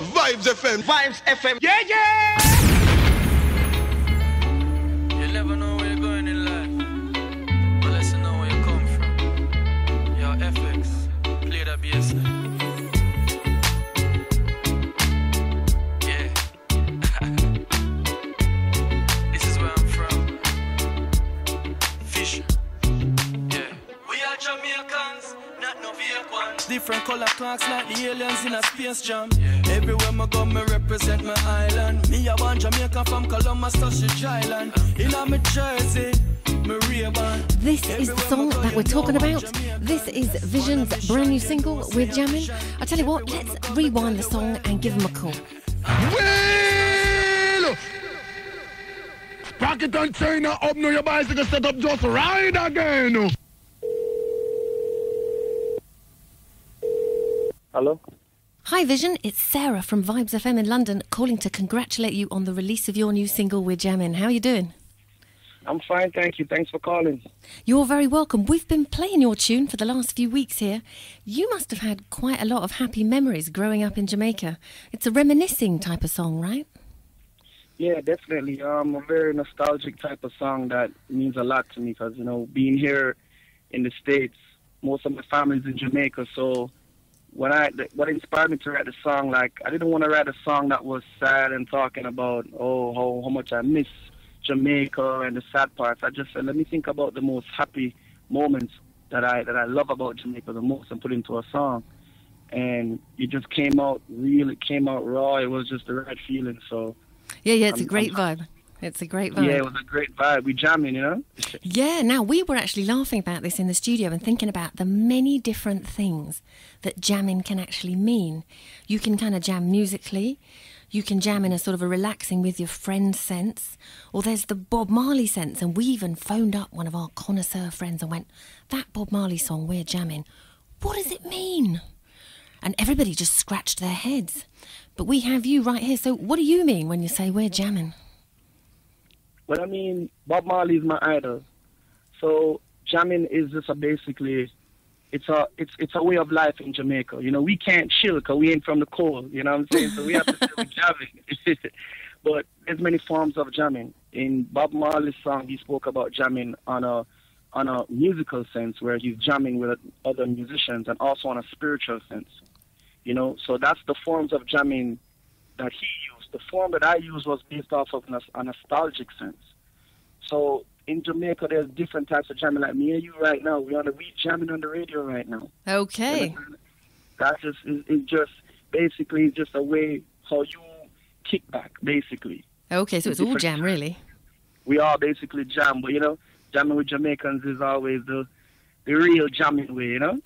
Vibes FM. Vibes FM. Yeah, yeah! You never know where you're going in life, unless you know where you come from. Yo, FX, play that bass line. Yeah. This is where I'm from. Fisher. Yeah. We are Jamaicans, not no fake ones. Different color clocks like the aliens in a space jam. Everywhere I go, me represent my island. Me a one Jamaica from Columbus to Shitch Island. In a me Jersey, me Ray-Ban. This is the song that we're talking about. This is Vision's brand new single, We're Jamming. I tell you what, let's rewind the song and give him a call. Well, Rocket and China up now, your bicycle set up just ride again. Hello? Hi Vision, it's Sarah from Vibes FM in London calling to congratulate you on the release of your new single, We're Jamming. How are you doing? I'm fine, thank you. Thanks for calling. You're very welcome. We've been playing your tune for the last few weeks here. You must have had quite a lot of happy memories growing up in Jamaica. It's a reminiscing type of song, right? Yeah, definitely. A very nostalgic type of song that means a lot to me because, you know, being here in the States, most of my family's in Jamaica, so what inspired me to write the song, like, I didn't want to write a song that was sad and talking about, how much I miss Jamaica and the sad parts. I just said, let me think about the most happy moments that I love about Jamaica the most and put into a song. And it just came out raw. It was just the right feeling. So yeah, it's a great vibe. It's a great vibe. Yeah, it was a great vibe. We jamming, you know? Yeah, now we were actually laughing about this in the studio and thinking about the many different things that jamming can actually mean. You can kind of jam musically, you can jam in a sort of a relaxing with your friends sense, or there's the Bob Marley sense, and we even phoned up one of our connoisseur friends and went, that Bob Marley song, We're Jamming, what does it mean? And everybody just scratched their heads. But we have you right here, so what do you mean when you say we're jamming? Well, I mean, Bob Marley is my idol. So jamming is just basically, it's a way of life in Jamaica. You know, we can't chill because we ain't from the cold. You know what I'm saying? So we have to still be jamming. But there's many forms of jamming. In Bob Marley's song, he spoke about jamming on a musical sense, where he's jamming with other musicians, and also on a spiritual sense. You know, so that's the forms of jamming that he used. The form that I used was based off of a nostalgic sense. So in Jamaica, there's different types of jamming. Like me and you right now, we jamming on the radio right now. Okay. That's just basically just a way how you kick back, basically. Okay, so it's all jam, really. We all basically jam, but you know, jamming with Jamaicans is always the real jamming way, you know.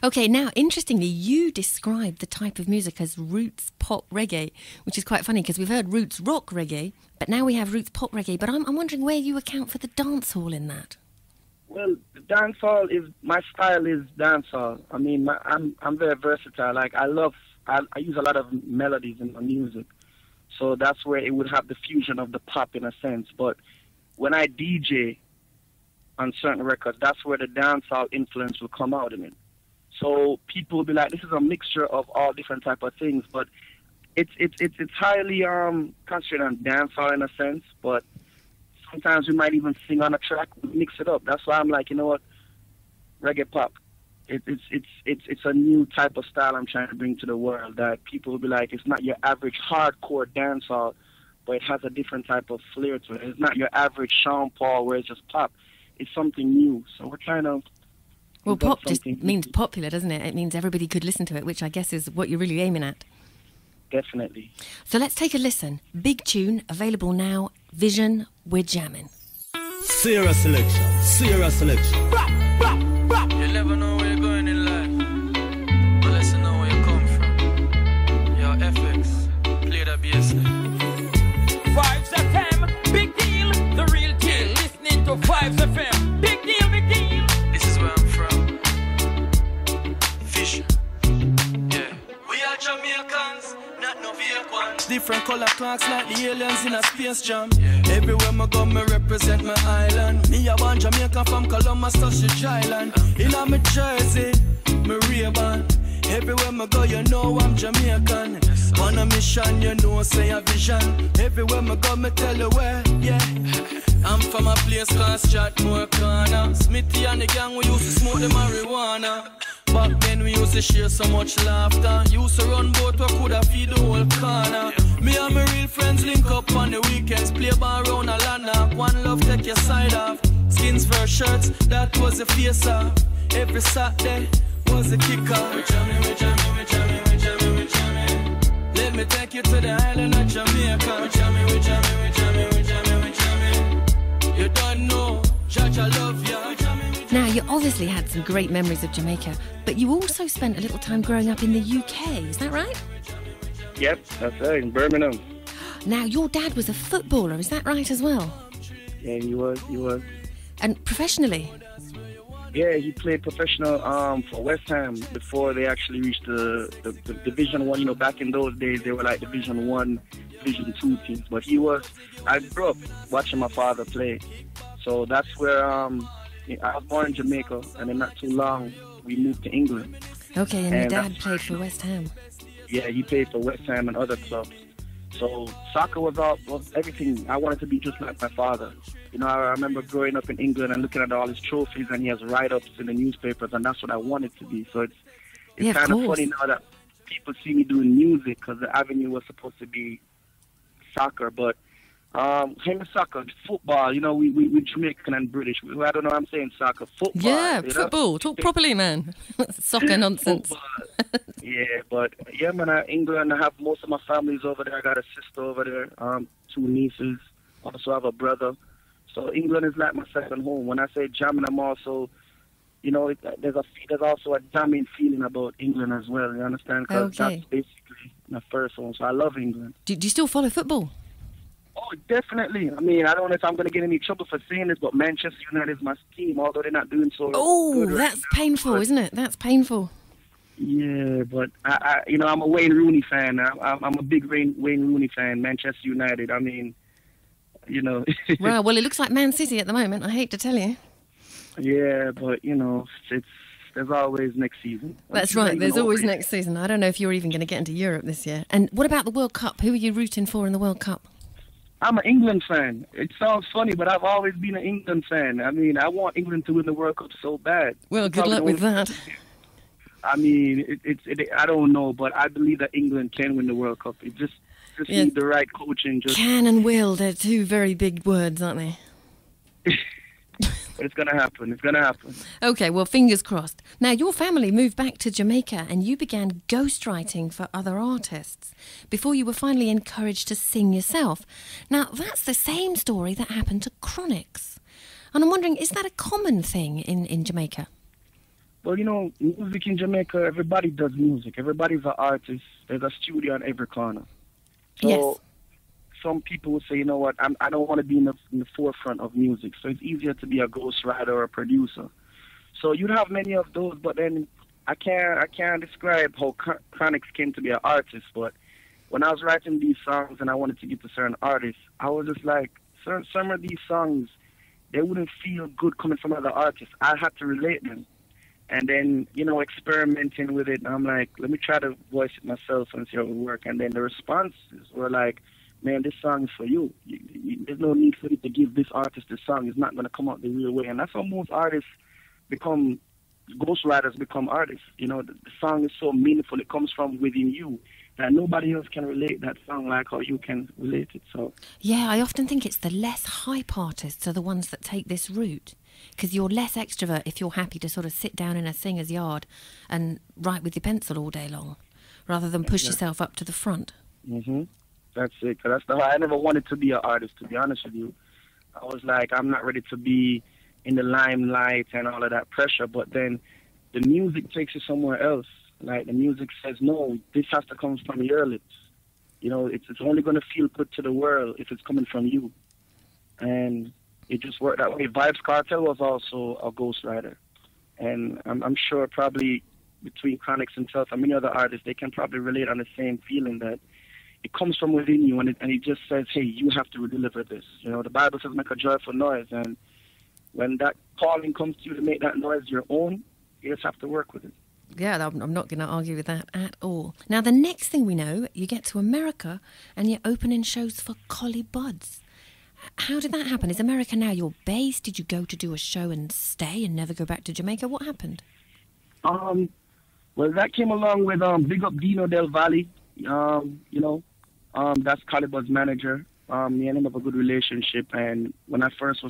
Okay, now, interestingly, you describe the type of music as roots pop reggae, which is quite funny because we've heard roots rock reggae, but now we have roots pop reggae. But I'm wondering where you account for the dancehall in that. Well, the dancehall is, my style is dancehall. I mean, I'm very versatile. Like, I use a lot of melodies in my music. So that's where it would have the fusion of the pop in a sense. But when I DJ on certain records, that's where the dancehall influence will come out in it. So people will be like, this is a mixture of all different type of things, but it's highly concentrated on dancehall in a sense. But sometimes we might even sing on a track, mix it up. That's why I'm like, you know what, reggae pop. It's a new type of style I'm trying to bring to the world that people will be like, it's not your average hardcore dancehall, but it has a different type of flair to it. It's not your average Sean Paul where it's just pop. It's something new. So we're trying to. Well, pop just means popular, doesn't it? It means everybody could listen to it, which I guess is what you're really aiming at. Definitely. So let's take a listen. Big tune, available now. Vision, We're Jamming. Sierra selection. Sierra selection. You never know where you're going in life, unless you know where you come from. Yo, FX, play that bass line. Vibes FM, big deal, the real deal. Listening to Vibes FM, big deal, big deal. This is where I'm from. Fisher. Yeah. We are Jamaicans, not no fake ones. Different color clocks like the aliens in a space jam. Everywhere I go, me represent my island. Me a one Jamaica from Columbus to Shitch Island. In a me Jersey, me Ray-Ban. Everywhere I go, you know I'm Jamaican. On a mission, you know, say a vision. Everywhere I go, me tell you where, yeah. I'm from a place called Strathmore Corner. Smithy and the gang, we used to smoke the marijuana. Back then we used to share so much laughter. Used to run boat, we coulda feed the whole corner. Me and my real friends link up on the weekends. Play ball round a land. One love, take your side off. Skins for shirts, that was the face off. Every Saturday was a kicker. We jamming, we jamming, we jamming, we jamming, we jamming. Let me take you to the island of Jamaica. We jamming, we jamming, we jamming, we jamming, we jamming. You don't know, Judge, I love ya. Now, you obviously had some great memories of Jamaica, but you also spent a little time growing up in the UK, is that right? Yep, that's right, in Birmingham. Now, your dad was a footballer, is that right as well? Yeah, he was. And professionally? Yeah, he played professional for West Ham before they actually reached the Division 1. You know, back in those days, they were like Division 1, Division 2 teams. But I grew up watching my father play. So that's where I was born in Jamaica, and then not too long, we moved to England. Okay, and your dad played for West Ham. Yeah, he played for West Ham and other clubs. So soccer was everything. I wanted to be just like my father. You know, I remember growing up in England and looking at all his trophies, and he has write-ups in the newspapers, and that's what I wanted to be. So it's kind of funny now that people see me doing music, because the avenue was supposed to be soccer. But same as soccer, football, you know, we Jamaican and British. I don't know, I'm saying soccer. Football. Yeah, football. Talk properly, man. Soccer nonsense. Yeah, but yeah, man, England, I have most of my family's over there. I got a sister over there, 2 nieces. Also have a brother. So England is like my second home. When I say jamming, I'm also, you know, there's also a jamming feeling about England as well. You understand? Because that's basically my first home. So I love England. Do you still follow football? Oh, definitely. I mean, I don't know if I'm going to get any trouble for saying this, but Manchester United is my team, although they're not doing so good. That's painful, isn't it? That's painful. Yeah, but you know, I'm a Wayne Rooney fan. I'm a big Wayne Rooney fan. Manchester United. I mean, you know. Right. Well, it looks like Man City at the moment. I hate to tell you. Yeah, but you know, there's always next season. That's right. There's always next season. I don't know if you're even going to get into Europe this year. And what about the World Cup? Who are you rooting for in the World Cup? I'm an England fan. It sounds funny, but I've always been an England fan. I mean, I want England to win the World Cup so bad. Well, good luck with that. I mean, I don't know, but I believe that England can win the World Cup. It just need the right coaching. Can and will, they're 2 very big words, aren't they? But it's going to happen. It's going to happen. Okay, well, fingers crossed. Now, your family moved back to Jamaica and you began ghostwriting for other artists before you were finally encouraged to sing yourself. Now, that's the same story that happened to Chronixx. And I'm wondering, is that a common thing in Jamaica? Well, you know, music in Jamaica, everybody does music. Everybody's an artist. There's a studio on every corner. So yes. Some people will say, you know what, I don't want to be in the forefront of music, so it's easier to be a ghostwriter or a producer. So you'd have many of those, but then I can't describe how Chronixx came to be an artist. But when I was writing these songs and I wanted to get to certain artists, I was just like, some of these songs, they wouldn't feel good coming from other artists. I had to relate them. And then, you know, experimenting with it, I'm like, let me try to voice it myself and see how it would work. And then the responses were like, man, this song is for you. There's no need for you to give this artist this song. It's not going to come out the real way. And that's how most artists ghostwriters become artists. You know, the song is so meaningful. It comes from within you that nobody else can relate that song like how you can relate it. So yeah, I often think it's the less hype artists are the ones that take this route, because you're less extrovert if you're happy to sort of sit down in a singer's yard and write with your pencil all day long, rather than push yourself up to the front. Mm-hmm. That's it. That's the I never wanted to be an artist, to be honest with you. I was like, I'm not ready to be in the limelight and all of that pressure. But then the music takes you somewhere else. Like the music says, no, this has to come from your lips. You know, it's only going to feel good to the world if it's coming from you. And it just worked that way. Vybz Kartel was also a ghostwriter. And I'm sure probably between Chronixx himself and many other artists, they can probably relate on the same feeling that it comes from within you, and it just says, hey, you have to deliver this. You know, the Bible says make a joyful noise, and when that calling comes to you to make that noise your own, you just have to work with it. Yeah, I'm not going to argue with that at all. Now, the next thing we know, you get to America and you're opening shows for Collie Buddz. How did that happen? Is America now your base? Did you go to do a show and stay and never go back to Jamaica? What happened? Well, that came along with big up Dino Del Valle. That's Collie Buddz' manager. Me and him have a good relationship. And when I first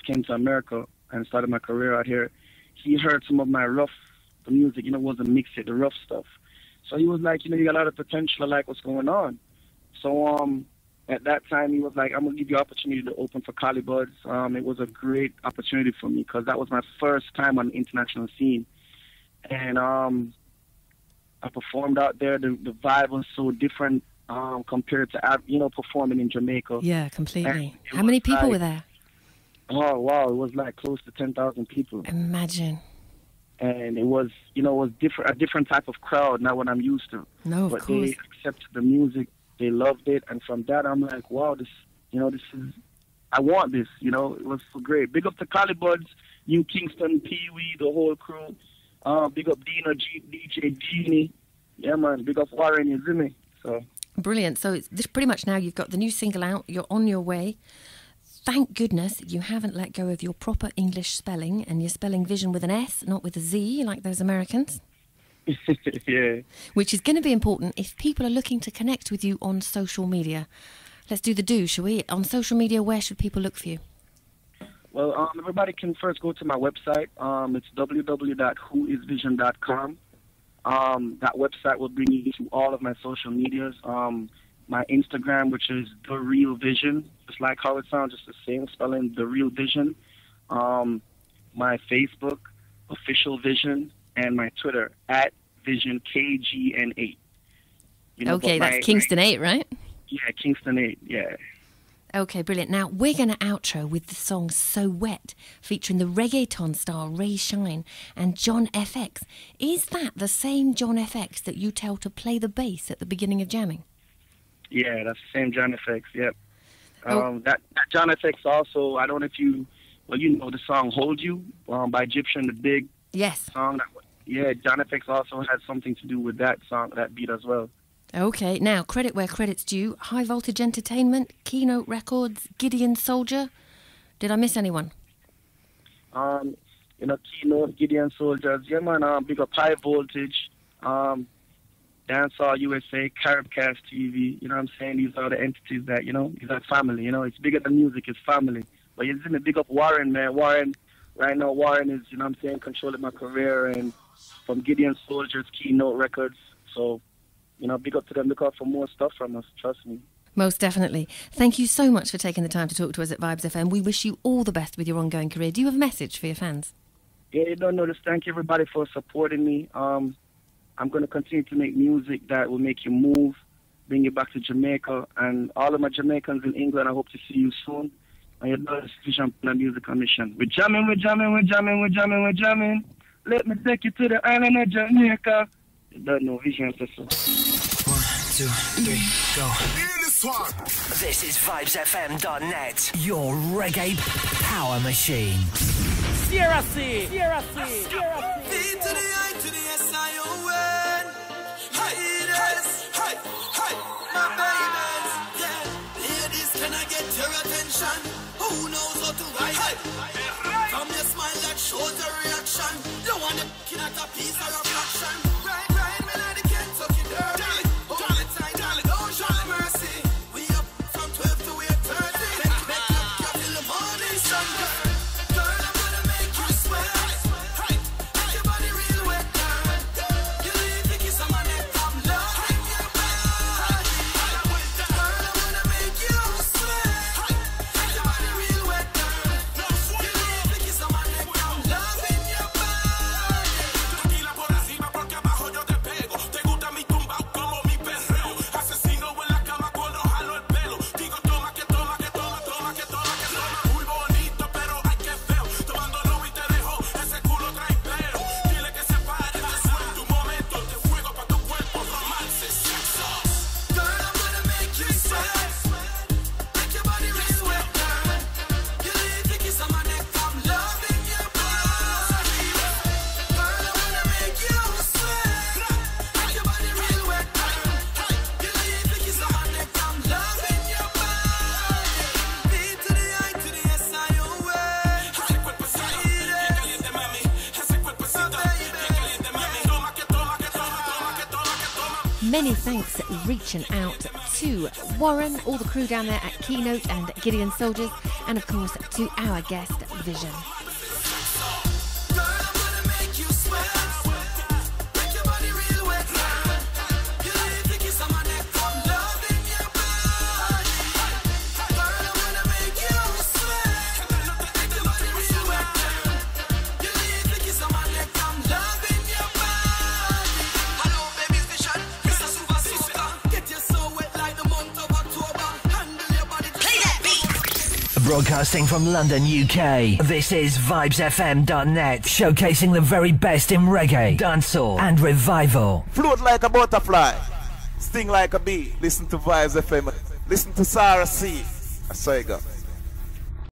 came to America and started my career out here, he heard some of my the music, wasn't mixed, the rough stuff. So he was like, you got a lot of potential. I like what's going on. So at that time, he was like, I'm going to give you an opportunity to open for Collie Buddz. It was a great opportunity for me because that was my first time on the international scene. And I performed out there. The vibe was so different compared to, performing in Jamaica. Yeah, completely. How many people were there? Oh, wow. It was like close to 10,000 people. Imagine. And it was, a different type of crowd, not what I'm used to. No, of course. But they accepted the music. They loved it. And from that, I'm like, wow, this is, I want this, it was so great. Big up to Collie Buddz, New Kingston, Pee Wee, the whole crew. Big up Dino, DJ Genie. Yeah, man, big up Warren, you see me? So. Brilliant. So it's pretty much now you've got the new single out, you're on your way. Thank goodness you haven't let go of your proper English spelling and you're spelling vision with an S, not with a Z, like those Americans. Yeah. Which is going to be important if people are looking to connect with you on social media. Let's do the do, shall we? On social media, where should people look for you? Well, everybody can first go to my website. It's www.whoisvision.com. That website will bring you to all of my social medias. My Instagram, which is The Real Vision, just like how it sounds, just the same spelling, The Real Vision. My Facebook, Official Vision, and my Twitter, @VisionKGN8. Okay, that's Kingston 8, right? Yeah, Kingston 8, yeah. Okay, brilliant. Now, we're going to outro with the song So Wet, featuring the reggaeton star Ray Shine and John FX. Is that the same John FX that you tell to play the bass at the beginning of jamming? Yeah, that's the same John FX, yep. That John FX also, I don't know if you know the song Hold You by Egyptian, the big song. John FX also had something to do with that song, that beat as well. Okay, now, credit where credit's due. High Voltage Entertainment, Keynote Records, Gideon Soldier. Did I miss anyone? Keynote, Gideon Soldiers. Yeah, man, big up High Voltage, Dancehall USA, Caribcast TV. You know what I'm saying? These are the entities that, these are family. It's bigger than music, it's family. But you see me big up Warren, man. Warren is, controlling my career, and from Gideon Soldiers, Keynote Records. So, big up to them. Look out for more stuff from us. Trust me. Most definitely. Thank you so much for taking the time to talk to us at Vibes FM. We wish you all the best with your ongoing career. Do you have a message for your fans? Yeah, you don't know this. Thank you, everybody, for supporting me. I'm going to continue to make music that will make you move, bring you back to Jamaica. And all of my Jamaicans in England, I hope to see you soon. And you know this Vision Music Commission. We're jamming. Let me take you to the island of Jamaica. You don't know Vision. 1, 2, 3, go. This is VibesFM.net, your reggae power machine. Sierra C. V to the I to the S-I-O-N. Ladies, hey, my babies, yeah. Ladies, can I get your attention? Who knows how to ride? From your smile that shows a reaction. You want to at a piece of reflection. Ride me like the Kentucky Derby. Hold the tight, don't show mercy. We up from 12 to 8:30. Make you till the morning sun. Many thanks reaching out to Warren, all the crew down there at Keynote and Gideon Soldiers, and of course to our guest Vision. Broadcasting from London, UK, this is VibesFM.net, showcasing the very best in reggae, dancehall and revival. Float like a butterfly, sting like a bee. Listen to Vibes FM. Listen to Sarah C. I saw you go.